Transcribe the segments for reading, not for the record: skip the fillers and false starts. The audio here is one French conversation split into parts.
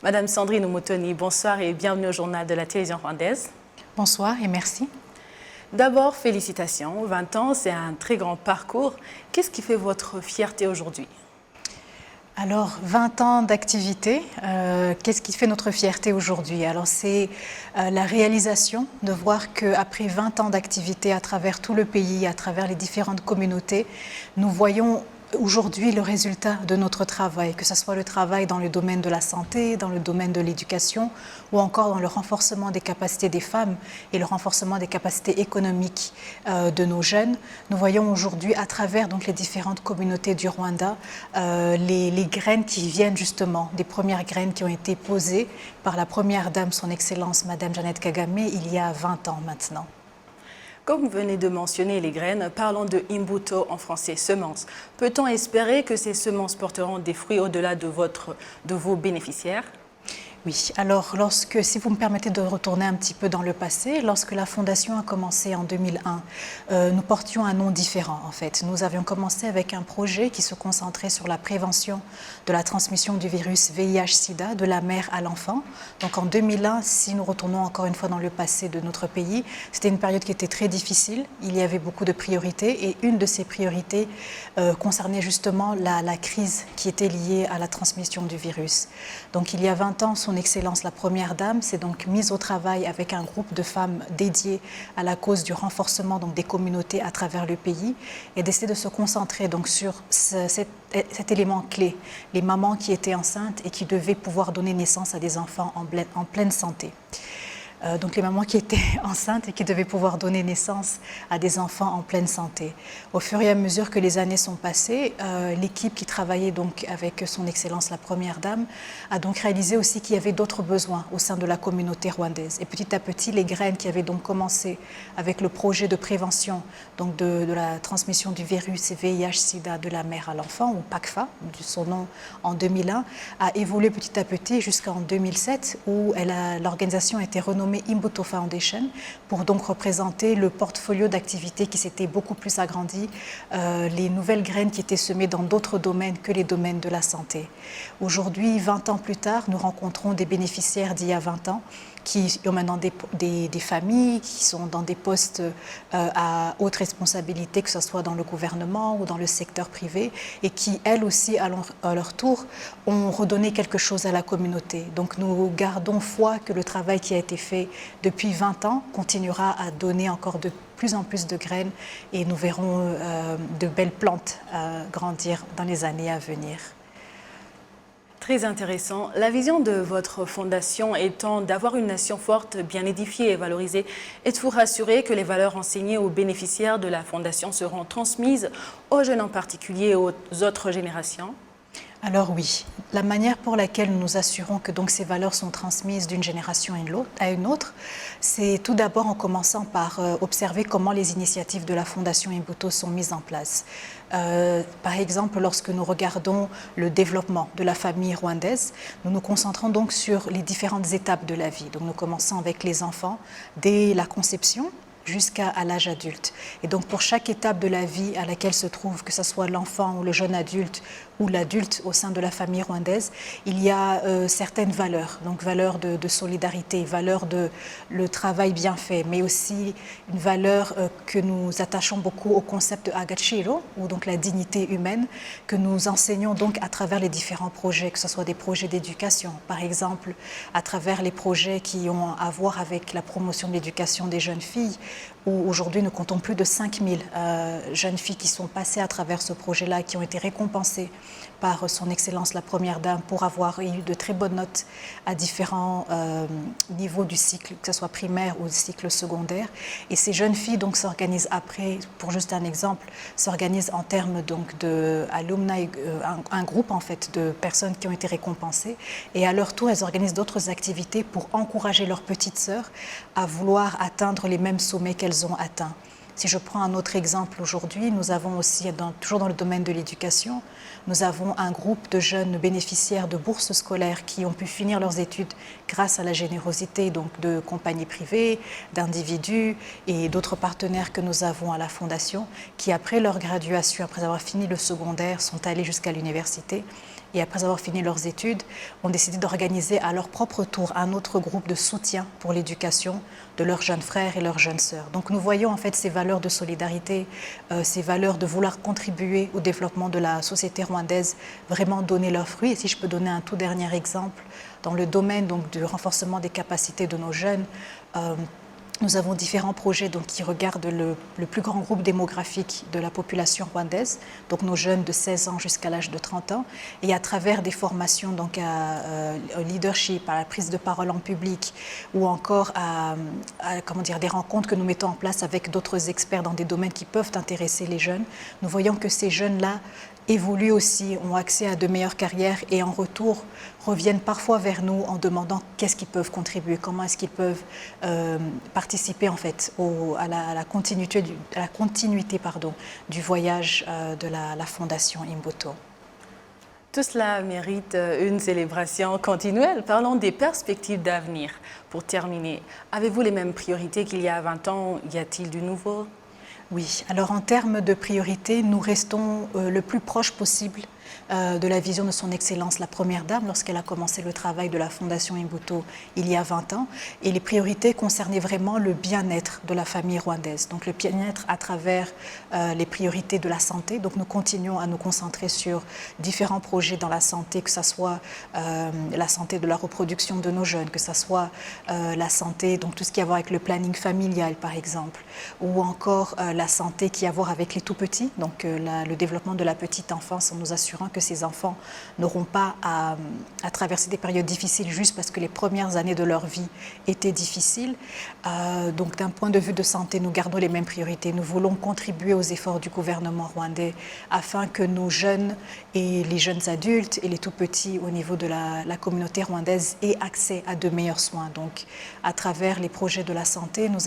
Madame Sandrine Omotoni, bonsoir et bienvenue au journal de la télévision rwandaise. Bonsoir et merci. D'abord, félicitations. 20 ans, c'est un très grand parcours. Qu'est-ce qui fait votre fierté aujourd'hui? Alors, 20 ans d'activité, qu'est-ce qui fait notre fierté aujourd'hui? Alors, c'est la réalisation de voir qu'après 20 ans d'activité à travers tout le pays, à travers les différentes communautés, nous voyons aujourd'hui le résultat de notre travail, que ce soit le travail dans le domaine de la santé, dans le domaine de l'éducation ou encore dans le renforcement des capacités des femmes et le renforcement des capacités économiques de nos jeunes. Nous voyons aujourd'hui à travers donc, les différentes communautés du Rwanda les graines qui viennent justement, des premières graines qui ont été posées par la première dame, son Excellence Madame Jeannette Kagame, il y a 20 ans maintenant. Comme vous venez de mentionner les graines, parlons de imbuto en français, semences. Peut-on espérer que ces semences porteront des fruits au-delà de vos bénéficiaires? Oui, alors si vous me permettez de retourner un petit peu dans le passé, lorsque la Fondation a commencé en 2001, nous portions un nom différent en fait. Nous avions commencé avec un projet qui se concentrait sur la prévention de la transmission du virus VIH-Sida de la mère à l'enfant. Donc en 2001, si nous retournons encore une fois dans le passé de notre pays, c'était une période qui était très difficile, il y avait beaucoup de priorités et une de ces priorités concernait justement la crise qui était liée à la transmission du virus. Donc il y a 20 ans, son Excellence la Première Dame s'est donc mise au travail avec un groupe de femmes dédiées à la cause du renforcement donc, des communautés à travers le pays et d'essayer de se concentrer donc, sur cet élément clé, les mamans qui étaient enceintes et qui devaient pouvoir donner naissance à des enfants en pleine santé. Donc les mamans qui étaient enceintes et qui devaient pouvoir donner naissance à des enfants en pleine santé. Au fur et à mesure que les années sont passées, l'équipe qui travaillait donc avec son Excellence la Première Dame a donc réalisé aussi qu'il y avait d'autres besoins au sein de la communauté rwandaise. Et petit à petit, les graines qui avaient donc commencé avec le projet de prévention donc de la transmission du virus VIH-Sida de la mère à l'enfant, ou PACFA, de son nom en 2001, a évolué petit à petit jusqu'en 2007 où l'organisation a été renommée Imbuto Foundation pour donc représenter le portfolio d'activités qui s'était beaucoup plus agrandi, les nouvelles graines qui étaient semées dans d'autres domaines que les domaines de la santé. Aujourd'hui, 20 ans plus tard, nous rencontrons des bénéficiaires d'il y a 20 ans qui ont maintenant des familles, qui sont dans des postes à haute responsabilité, que ce soit dans le gouvernement ou dans le secteur privé, et qui, elles aussi, à leur tour, ont redonné quelque chose à la communauté. Donc nous gardons foi que le travail qui a été fait depuis 20 ans continuera à donner encore de plus en plus de graines et nous verrons de belles plantes grandir dans les années à venir. Très intéressant. La vision de votre fondation étant d'avoir une nation forte, bien édifiée et valorisée, êtes-vous rassuré que les valeurs enseignées aux bénéficiaires de la fondation seront transmises aux jeunes en particulier et aux autres générations? Alors oui, la manière pour laquelle nous nous assurons que donc ces valeurs sont transmises d'une génération à une autre, c'est tout d'abord en commençant par observer comment les initiatives de la Fondation Imbuto sont mises en place. Par exemple, lorsque nous regardons le développement de la famille rwandaise, nous nous concentrons donc sur les différentes étapes de la vie. Donc nous commençons avec les enfants dès la conception jusqu'à l'âge adulte. Et donc pour chaque étape de la vie à laquelle se trouve, que ce soit l'enfant ou le jeune adulte ou l'adulte au sein de la famille rwandaise, il y a certaines valeurs, donc valeurs de solidarité, valeurs de le travail bien fait, mais aussi une valeur que nous attachons beaucoup au concept de agaciro, ou donc la dignité humaine, que nous enseignons donc à travers les différents projets, que ce soit des projets d'éducation, par exemple à travers les projets qui ont à voir avec la promotion de l'éducation des jeunes filles, où aujourd'hui nous comptons plus de 5000 jeunes filles qui sont passées à travers ce projet-là, qui ont été récompensées par son Excellence la Première Dame pour avoir eu de très bonnes notes à différents niveaux du cycle, que ce soit primaire ou cycle secondaire. Et ces jeunes filles donc s'organisent après, pour juste un exemple, s'organisent en termes donc de alumni, un groupe en fait de personnes qui ont été récompensées. Et à leur tour, elles organisent d'autres activités pour encourager leurs petites sœurs à vouloir atteindre les mêmes sommets qu'elles ont atteints. Si je prends un autre exemple aujourd'hui, nous avons aussi, toujours dans le domaine de l'éducation, nous avons un groupe de jeunes bénéficiaires de bourses scolaires qui ont pu finir leurs études grâce à la générosité donc, de compagnies privées, d'individus et d'autres partenaires que nous avons à la Fondation, qui après leur graduation, après avoir fini le secondaire, sont allés jusqu'à l'université et après avoir fini leurs études, ont décidé d'organiser à leur propre tour un autre groupe de soutien pour l'éducation de leurs jeunes frères et leurs jeunes sœurs. Donc nous voyons en fait ces valeurs de solidarité, ces valeurs de vouloir contribuer au développement de la société rwandaise vraiment donner leurs fruits. Et si je peux donner un tout dernier exemple, dans le domaine donc, du renforcement des capacités de nos jeunes, nous avons différents projets donc, qui regardent le plus grand groupe démographique de la population rwandaise, donc nos jeunes de 16 ans jusqu'à l'âge de 30 ans, et à travers des formations donc, à leadership, à la prise de parole en public, ou encore à comment dire, des rencontres que nous mettons en place avec d'autres experts dans des domaines qui peuvent intéresser les jeunes, nous voyons que ces jeunes-là évoluent aussi, ont accès à de meilleures carrières et en retour reviennent parfois vers nous en demandant qu'est-ce qu'ils peuvent contribuer, comment est-ce qu'ils peuvent participer en fait à la continuité, du voyage de la Fondation Imbuto. Tout cela mérite une célébration continuelle. Parlons des perspectives d'avenir. Pour terminer, avez-vous les mêmes priorités qu'il y a 20 ans? Y a-t-il du nouveau? Oui, alors en termes de priorité, nous restons le plus proche possible de la vision de son Excellence la Première Dame lorsqu'elle a commencé le travail de la Fondation Imbuto il y a 20 ans. Et les priorités concernaient vraiment le bien-être de la famille rwandaise. Donc le bien-être à travers les priorités de la santé. Donc nous continuons à nous concentrer sur différents projets dans la santé, que ce soit la santé de la reproduction de nos jeunes, que ce soit la santé, donc tout ce qui a à voir avec le planning familial par exemple, ou encore la santé qui a à voir avec les tout-petits, donc le développement de la petite enfance en nous assurant que ces enfants n'auront pas à traverser des périodes difficiles juste parce que les premières années de leur vie étaient difficiles. Donc d'un point de vue de santé, nous gardons les mêmes priorités. Nous voulons contribuer aux efforts du gouvernement rwandais afin que nos jeunes et les jeunes adultes et les tout-petits au niveau de la communauté rwandaise aient accès à de meilleurs soins. Donc à travers les projets de la santé, nous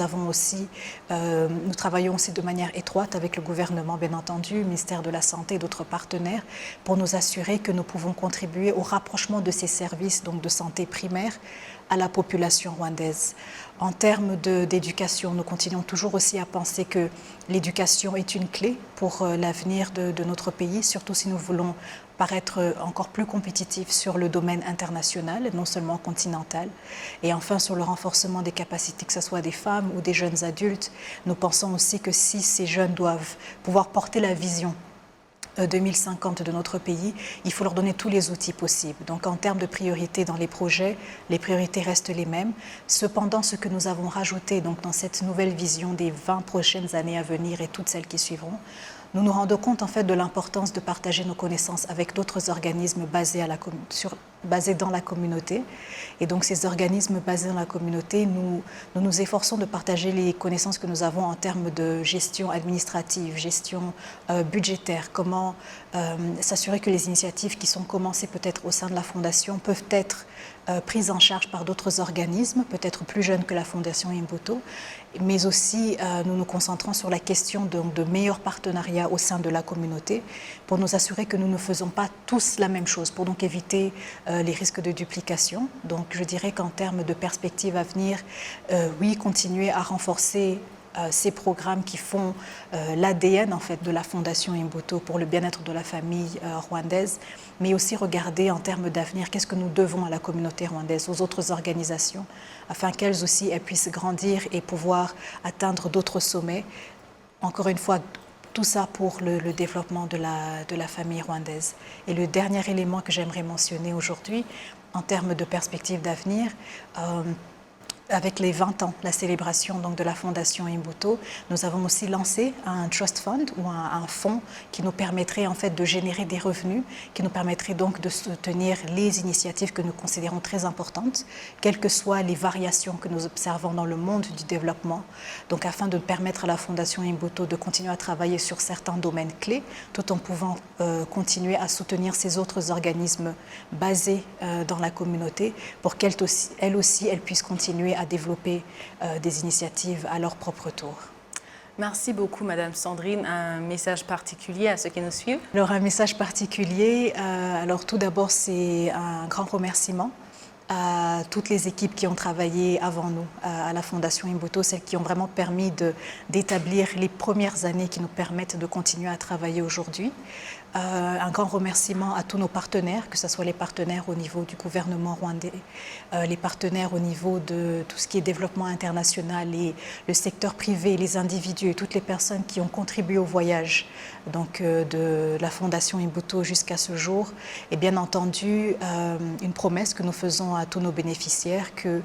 travaillons aussi de manière étroite avec le gouvernement, bien entendu, le ministère de la Santé et d'autres partenaires pour nous assurer que nous pouvons contribuer au rapprochement de ces services donc de santé primaire à la population rwandaise. En termes d'éducation, nous continuons toujours aussi à penser que l'éducation est une clé pour l'avenir de notre pays, surtout si nous voulons paraître encore plus compétitifs sur le domaine international, non seulement continental. Et enfin, sur le renforcement des capacités, que ce soit des femmes ou des jeunes adultes, nous pensons aussi que si ces jeunes doivent pouvoir porter la vision 2050 de notre pays, il faut leur donner tous les outils possibles. Donc en termes de priorités dans les projets, les priorités restent les mêmes. Cependant, ce que nous avons rajouté donc, dans cette nouvelle vision des 20 prochaines années à venir et toutes celles qui suivront, nous nous rendons compte en fait de l'importance de partager nos connaissances avec d'autres organismes basés dans la communauté. Et donc ces organismes basés dans la communauté, nous nous efforçons de partager les connaissances que nous avons en termes de gestion administrative, gestion budgétaire, comment s'assurer que les initiatives qui sont commencées peut-être au sein de la Fondation peuvent être prises en charge par d'autres organismes, peut-être plus jeunes que la Fondation Imbuto, mais aussi nous nous concentrons sur la question de meilleurs partenariats au sein de la communauté pour nous assurer que nous ne faisons pas tous la même chose, pour donc éviter les risques de duplication. Donc je dirais qu'en termes de perspectives à venir, oui, continuer à renforcer ces programmes qui font l'ADN en fait de la Fondation Imbuto pour le bien-être de la famille rwandaise, mais aussi regarder en termes d'avenir qu'est-ce que nous devons à la communauté rwandaise, aux autres organisations, afin qu'elles aussi elles puissent grandir et pouvoir atteindre d'autres sommets. Encore une fois, tout ça pour le développement de la famille rwandaise. Et le dernier élément que j'aimerais mentionner aujourd'hui, en termes de perspectives d'avenir, avec les 20 ans, la célébration donc, de la Fondation Imbuto, nous avons aussi lancé un trust fund ou un fonds qui nous permettrait en fait de générer des revenus, qui nous permettrait donc de soutenir les initiatives que nous considérons très importantes, quelles que soient les variations que nous observons dans le monde du développement, donc afin de permettre à la Fondation Imbuto de continuer à travailler sur certains domaines clés, tout en pouvant continuer à soutenir ces autres organismes basés dans la communauté pour qu'elles aussi puissent continuer à développer des initiatives à leur propre tour. Merci beaucoup, Madame Sandrine. Un message particulier à ceux qui nous suivent? Alors, un message particulier, alors tout d'abord, c'est un grand remerciement à toutes les équipes qui ont travaillé avant nous à la Fondation Imbuto, celles qui ont vraiment permis d'établir les premières années qui nous permettent de continuer à travailler aujourd'hui. Un grand remerciement à tous nos partenaires, que ce soit les partenaires au niveau du gouvernement rwandais, les partenaires au niveau de tout ce qui est développement international et le secteur privé, les individus et toutes les personnes qui ont contribué au voyage donc, de la Fondation Imbuto jusqu'à ce jour. Et bien entendu, une promesse que nous faisons à tous nos bénéficiaires, que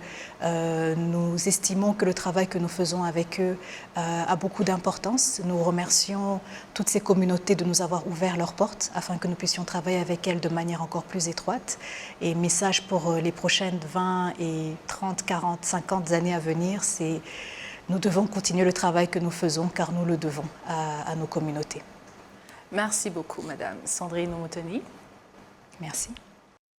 nous estimons que le travail que nous faisons avec eux a beaucoup d'importance. Nous remercions toutes ces communautés de nous avoir ouvert leurs portes afin que nous puissions travailler avec elles de manière encore plus étroite. Et message pour les prochaines 20 et 30, 40, 50 années à venir, c'est nous devons continuer le travail que nous faisons car nous le devons à nos communautés. Merci beaucoup, Madame Sandrine Omotoni. Merci.